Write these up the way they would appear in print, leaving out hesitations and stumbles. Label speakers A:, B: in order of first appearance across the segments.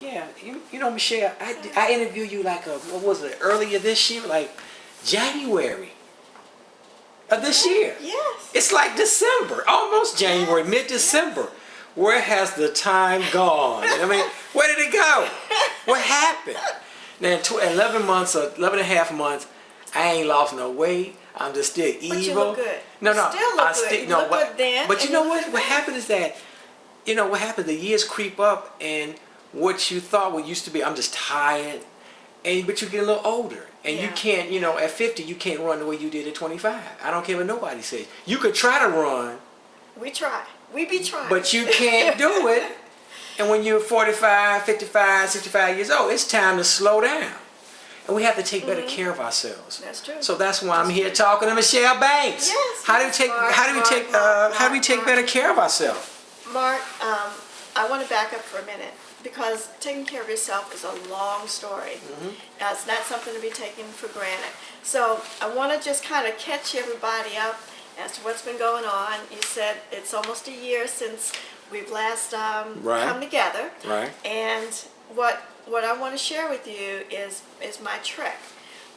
A: Yeah, you know, Michelle, I interviewed you like what was it, earlier this year, like January of this year.
B: Yes.
A: It's like December, almost January, mid-December.
B: Yes.
A: Where has the time gone? I mean, where did it go? What happened? Now, in 11 months or 11 and a half months, I ain't lost no weight. I'm just still evil.
B: But you look good.
A: No,
B: Still look good. You look good then.
A: But you know what? What happened is that, you know, what happened? The years creep up, and what you thought what used to be, I'm just tired, but you get a little older, and you can't, you know, at 50 you can't run the way you did at 25. I don't care what nobody says. You could try to run.
B: We try. We be trying.
A: But you can't do it. And when you're 45, 55, 65 years old, it's time to slow down. And we have to take better care of ourselves.
B: That's true.
A: So that's why I'm here talking to Michele Banks.
B: Yes.
A: How do we take better care of ourselves?
B: Mark, I want to back up for a minute because taking care of yourself is a long story. It's not something to be taken for granted. So I want to just kind of catch everybody up as to what's been going on. You said it's almost a year since we've last come together.
A: Right.
B: And what I want to share with you is my trek.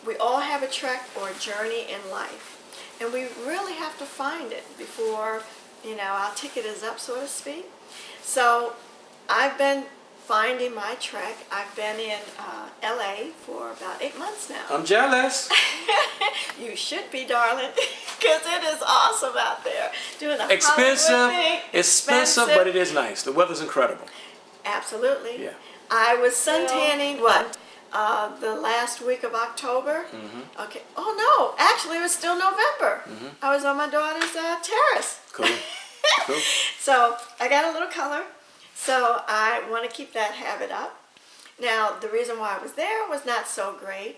B: We all have a trek or a journey in life. And we really have to find it before, you know, our ticket is up, so to speak. So I've been finding my trek. I've been in LA for about 8 months now.
A: I'm jealous.
B: You should be, darling, because it is awesome out there. Doing the
A: Expensive,
B: Hollywood thing.
A: expensive, but it is nice. The weather's incredible.
B: Absolutely.
A: Yeah.
B: I was suntanning, the last week of October. Okay. Oh, no. Actually, it was still November. I was on my daughter's terrace.
A: Cool. Cool.
B: So I got a little color. So I want to keep that habit up. Now, the reason why I was there was not so great.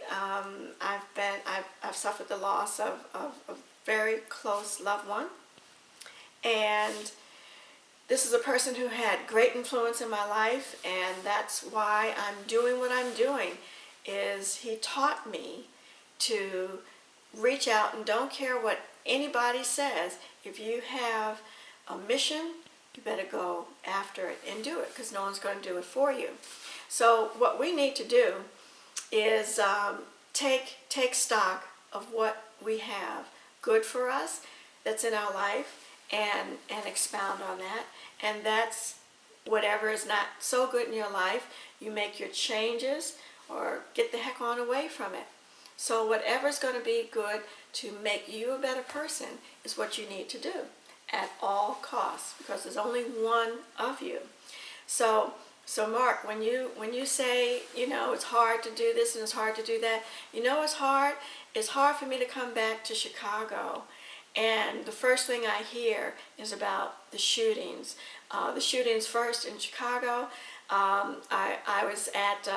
B: I've suffered the loss of a very close loved one. And this is a person who had great influence in my life, and that's why I'm doing what I'm doing, is he taught me to reach out and don't care what anybody says. If you have a mission, you better go after it and do it, because no one's going to do it for you. So what we need to do is take stock of what we have good for us that's in our life, and expound on that. And that's whatever is not so good in your life, you make your changes or get the heck on away from it. So whatever's going to be good to make you a better person is what you need to do at all costs, because there's only one of you. So Mark, when you say, you know, it's hard to do this and it's hard to do that, you know, it's hard for me to come back to Chicago. And the first thing I hear is about the shootings. The shootings first in Chicago. I was at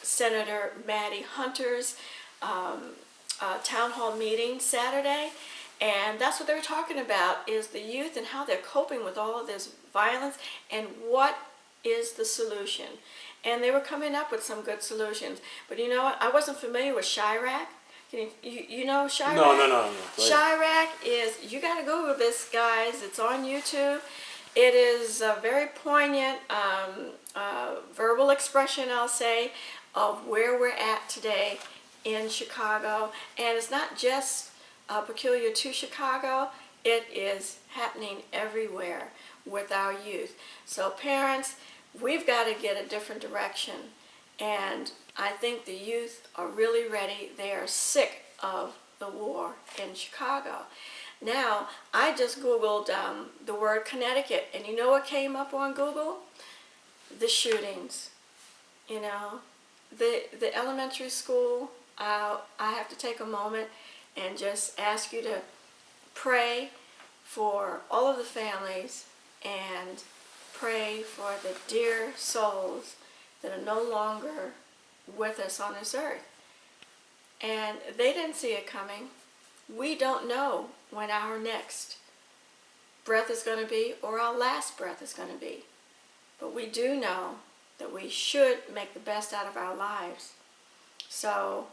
B: Senator Maddie Hunter's town hall meeting Saturday, and that's what they were talking about, is the youth and how they're coping with all of this violence and what is the solution. And they were coming up with some good solutions. But you know what? I wasn't familiar with Chirac. You know Chirac?
A: No.
B: Chirac is, you got to Google this, guys. It's on YouTube. It is a very poignant verbal expression, I'll say, of where we're at today in Chicago. And it's not just peculiar to Chicago. It is happening everywhere with our youth. So parents, we've got to get a different direction. And I think the youth are really ready. They are sick of the war in Chicago. Now, I just Googled the word Connecticut, and you know what came up on Google? The shootings. You know, the elementary school. I have to take a moment and just ask you to pray for all of the families and pray for the dear souls that are no longer with us on this earth. And they didn't see it coming. We don't know when our next breath is going to be, or our last breath is going to be. But we do know that we should make the best out of our lives. So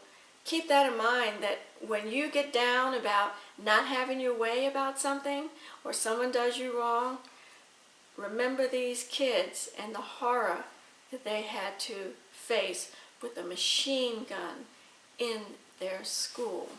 B: keep that in mind, that when you get down about not having your way about something, or someone does you wrong, remember these kids and the horror that they had to face with a machine gun in their school.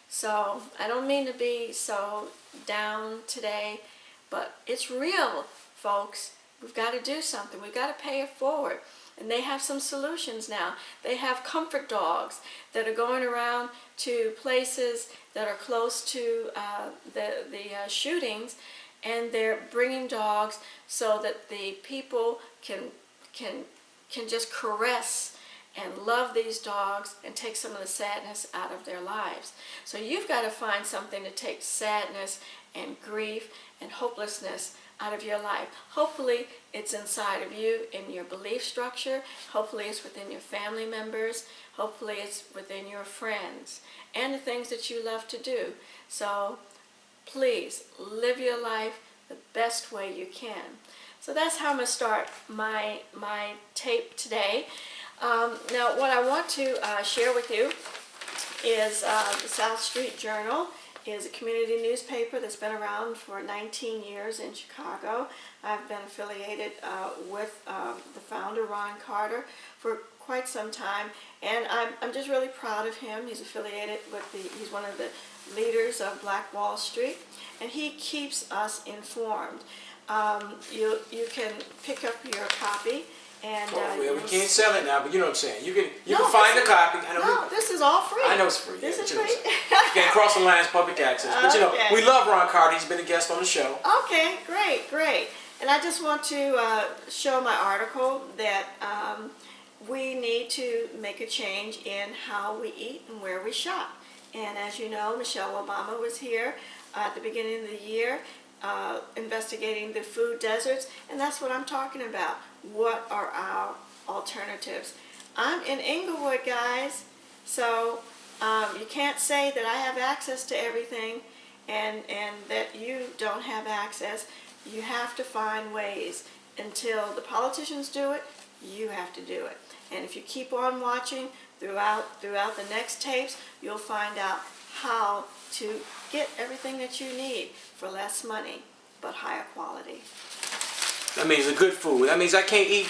B: So I don't mean to be so down today, but it's real, folks. We've got to do something. We've got to pay it forward. And they have some solutions now. They have comfort dogs that are going around to places that are close to the shootings, and they're bringing dogs so that the people can just caress and love these dogs and take some of the sadness out of their lives. So you've got to find something to take sadness and grief and hopelessness out of your life. Hopefully it's inside of you in your belief structure. Hopefully it's within your family members. Hopefully it's within your friends and the things that you love to do. So please live your life the best way you can. So that's how I'm going to start my tape today. Now what I want to share with you is the South Street Journal is a community newspaper that's been around for 19 years in Chicago. I've been affiliated with the founder, Ron Carter, for quite some time, and I'm just really proud of him. He's affiliated with he's one of the leaders of Black Wall Street, and he keeps us informed. You can pick up your copy. And,
A: well, we can't sell it now, but you know what I'm saying. You can
B: No,
A: find a copy.
B: No, this is all free.
A: I know it's free.
B: This
A: yeah,
B: is
A: but
B: free.
A: You can't cross the lines, public access. But you know,
B: Okay.
A: we love Ron Carter. He's been a guest on the show.
B: Okay, great. And I just want to show my article that we need to make a change in how we eat and where we shop. And as you know, Michelle Obama was here at the beginning of the year investigating the food deserts, and that's what I'm talking about. What are our alternatives? I'm in Inglewood, guys, so you can't say that I have access to everything and that you don't have access. You have to find ways. Until the politicians do it, you have to do it. And if you keep on watching throughout the next tapes, you'll find out how to get everything that you need for less money, but higher quality.
A: That means a good food. That means I can't eat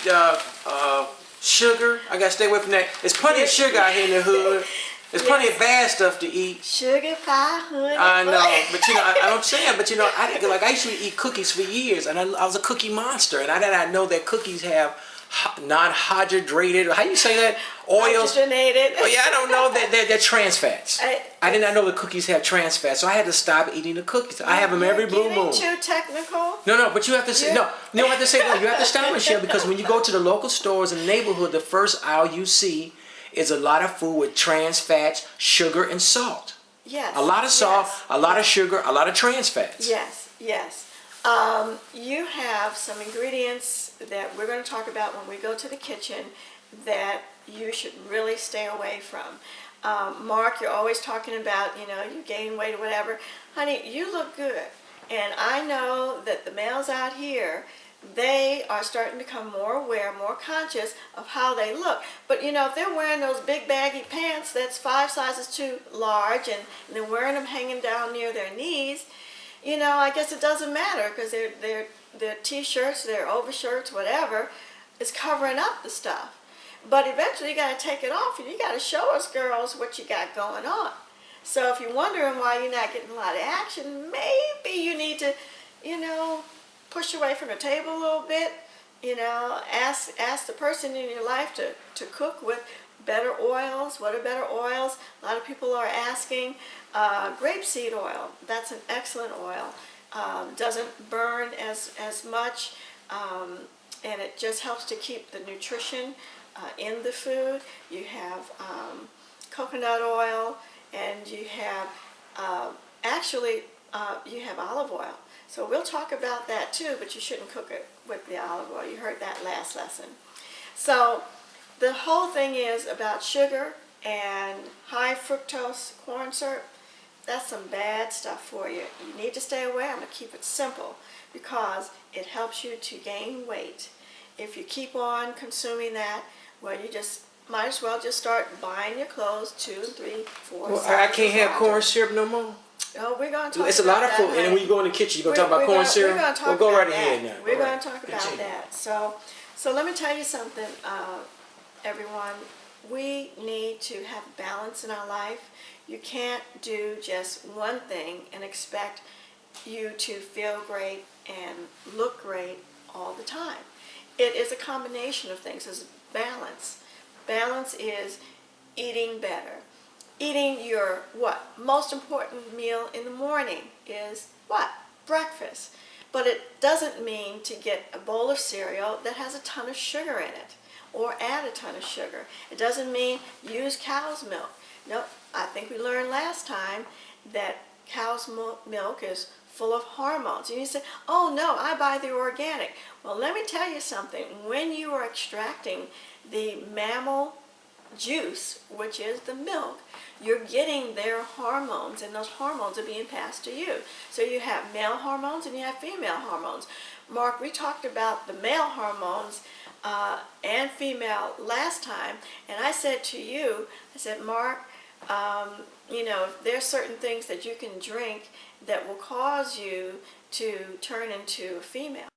A: sugar. I gotta stay away from that. There's plenty of sugar out here in the hood. There's plenty of bad stuff to eat.
B: Sugar pie, honey.
A: I know, but you know, I don't say it. But you know, I used to eat cookies for years, and I was a cookie monster, and I did not know that cookies have non-hydrated, how you say that? Oils.
B: Hydrogenated.
A: Oh yeah, I don't know that they're trans fats. I did not know the cookies have trans fats, so I had to stop eating the cookies. I have them every blue moon.
B: Too technical.
A: No, but you have to say no. You don't have to say no. You have to stop, Michelle, because when you go to the local stores in the neighborhood, the first aisle you see is a lot of food with trans fats, sugar, and salt.
B: Yes.
A: A lot of salt,
B: yes.
A: a lot of sugar, a lot of trans fats.
B: Yes. You have some ingredients that we're going to talk about when we go to the kitchen that you should really stay away from. Mark, you're always talking about, you gain weight or whatever. Honey, you look good. And I know that the males out here, they are starting to become more aware, more conscious of how they look. But if they're wearing those big baggy pants that's 5 sizes too large and they're wearing them hanging down near their knees, I guess it doesn't matter because their t-shirts, their overshirts, whatever, is covering up the stuff. But eventually you got to take it off and you got to show us girls what you got going on. So if you're wondering why you're not getting a lot of action, maybe you need to, push away from the table a little bit. Ask the person in your life to cook with better oils. What are better oils? A lot of people are asking. Grapeseed oil, that's an excellent oil. Doesn't burn as much, and it just helps to keep the nutrition in the food. You have coconut oil, and you have you have olive oil. So we'll talk about that too, but you shouldn't cook it with the olive oil. You heard that last lesson. So the whole thing is about sugar and high fructose corn syrup. That's some bad stuff for you. You need to stay away. I'm going to keep it simple because it helps you to gain weight. If you keep on consuming that, well, you just might as well just start buying your clothes 2, 3, 4.
A: Well, I can't have corn syrup no more.
B: Oh, we're going to talk
A: It's a lot of
B: about
A: food,
B: that,
A: and when you go in the kitchen, you're going to talk about corn syrup?
B: We're going to talk
A: Well, go
B: about
A: right
B: that.
A: ahead now.
B: We're
A: All
B: going
A: right.
B: to talk about
A: Continue.
B: that. So So let me tell you something, everyone. We need to have balance in our life. You can't do just one thing and expect you to feel great and look great all the time. It is a combination of things. It's balance. Balance is eating better. Eating your what? Most important meal in the morning is what? Breakfast. But it doesn't mean to get a bowl of cereal that has a ton of sugar in it or add a ton of sugar. It doesn't mean use cow's milk. No, I think we learned last time that cow's milk is full of hormones. And you say, oh no, I buy the organic. Well, let me tell you something. When you are extracting the mammal juice, which is the milk, you're getting their hormones, and those hormones are being passed to you. So you have male hormones and you have female hormones. Mark, we talked about the male hormones and female last time, and I said to you, I said, Mark, there's certain things that you can drink that will cause you to turn into a female.